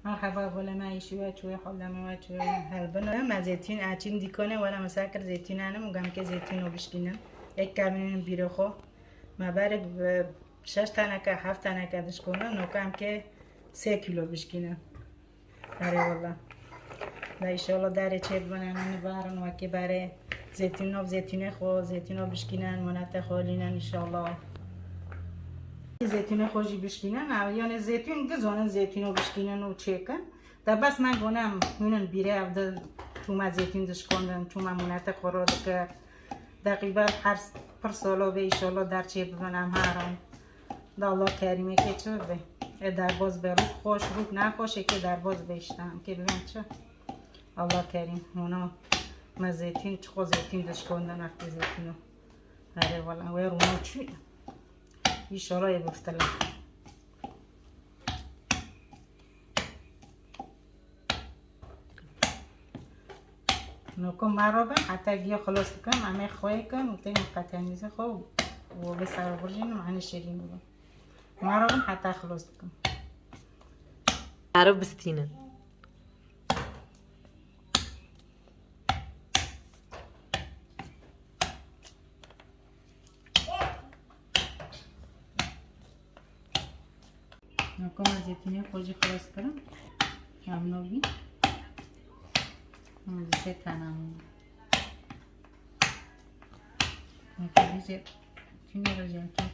مرحبا ولا معي شوية حول ما شوية هالبنا ما زيتين عشان ديكونه ولا مساكر زيتين أنا مقام كزيتين وبشكينا كاملين بيرخو ما بارك بشش تانك 7 تانك دشكونه نوكام که 3 کیلو بشکینه. آره والله دا ایشالله داره چه بنانه بارن و که باره زیتون خو زیتون بشکینن منت خالینن ایشالله زیتون خوشی بشکینن یعنی زیتون گزانن زیتون بشکینن و چکن دا بس من گونم هونن بیره افضل توما زیتون دشکندن توما منت خوراد که دقیقا هر پر سالا به ایشالله در چه ببنم هران دا الله کریمه که چه به در باز به روح خوش روح نخوشه که در باز بشتم که ببین چه الله کریم اونا ما زیتون چه زیتون دشکندن وقتی زیتونو هره والا و رونا چی ایشالله یه گفتله نکن مرابه حتی گیا خلاص کنم همه خواهی کن و تیم قطعه میزه خواه و به سر برجین معنی شیرین بودم مرابه حتی خلاص کنم عرب بستینه نکن از زیتونی خوشی خلاص کنم ممنوعی زیت تنم نکن زیتونی رو جمع کن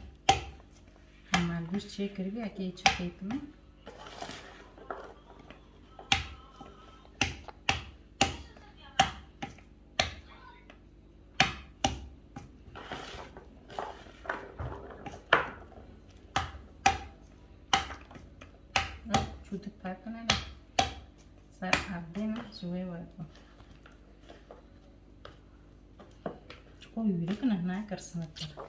من گوشت چه کردی اگه چه کنم چوت پاک کنه سر عبدین جوی باید چقدر بیری کنه نه کرسمت کرد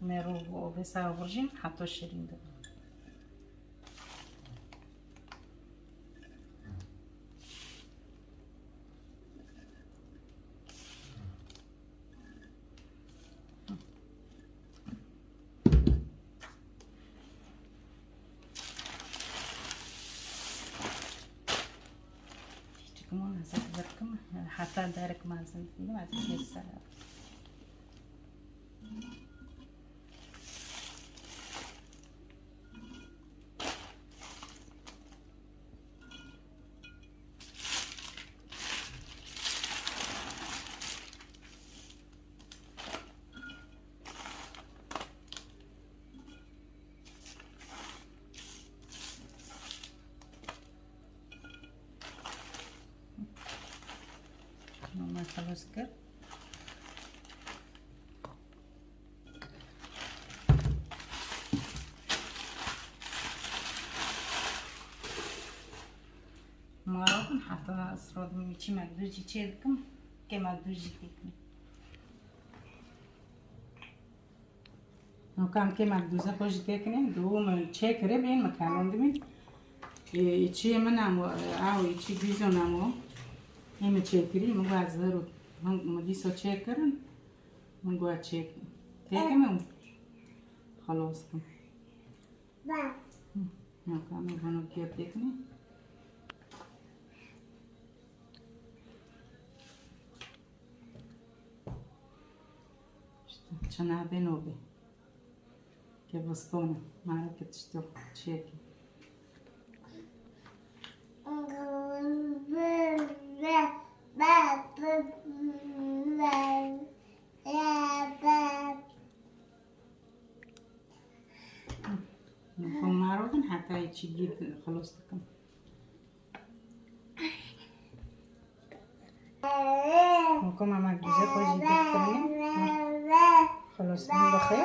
مرو و بسر برجین حتی شیرین دارم كمان هزكم حتى دارك ما زلت ما زلت السلام ما خلاص كده ما راح نحط اسراد ميشي مقدوجي تشيلكم كما مقدوجي تيكم وكان كما مقدوزه خوش تيكني دوم تشيك ربين مكانون دمين يشي منامو او يشي بيزو نامو همه چک کردیم مگه از رو مگه سو چک کردن مگه چک دیگه خلاص کن مگه میگم که دیگه چنا بنوبه که بستونه ماره که تشتو چکی چی گید خلاص دکم مکم اما دوزه خوشی دکترنیم خلاص دیم بخیر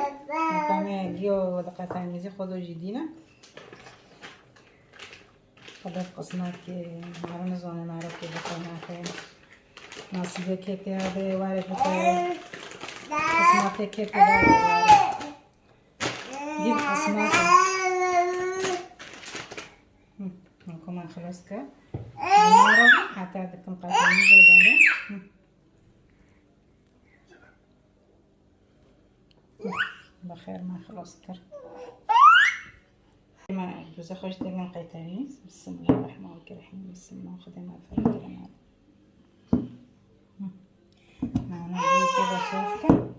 مکم گیو دقیقه تمیزی خودو جدینه خدا قسمت که مرا نزانه مرا که بخیر نخیر نصیبه که به وارد بخیر قسمت که به دیم قسمت من خلاص کرد مرا حتی دکم قطعی میزه بخیر من خلاص کرد ما دوزه خوش داریم قطعی نیست بسم الله الرحمن الرحیم بسم الله خدای مغفرت کنه نه که بصوف کن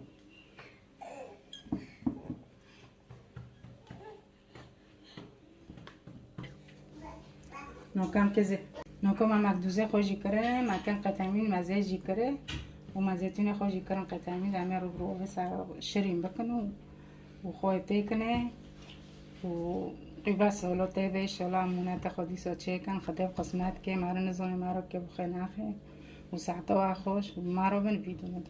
نوکم که نوکم هم دوزه خوشی کرده مکن قطعی مزه جی کرده و مزیتون خوشی کردن قطعی همه رو برو بس شریم بکنه و خواهی تکنه و قیبس حالا تیبش حالا امونت خودی سا چه کن خدای قسمت که مرا نزانه مرا که بخیر نخیر و ساعتا و خوش و مرا بنفیدونه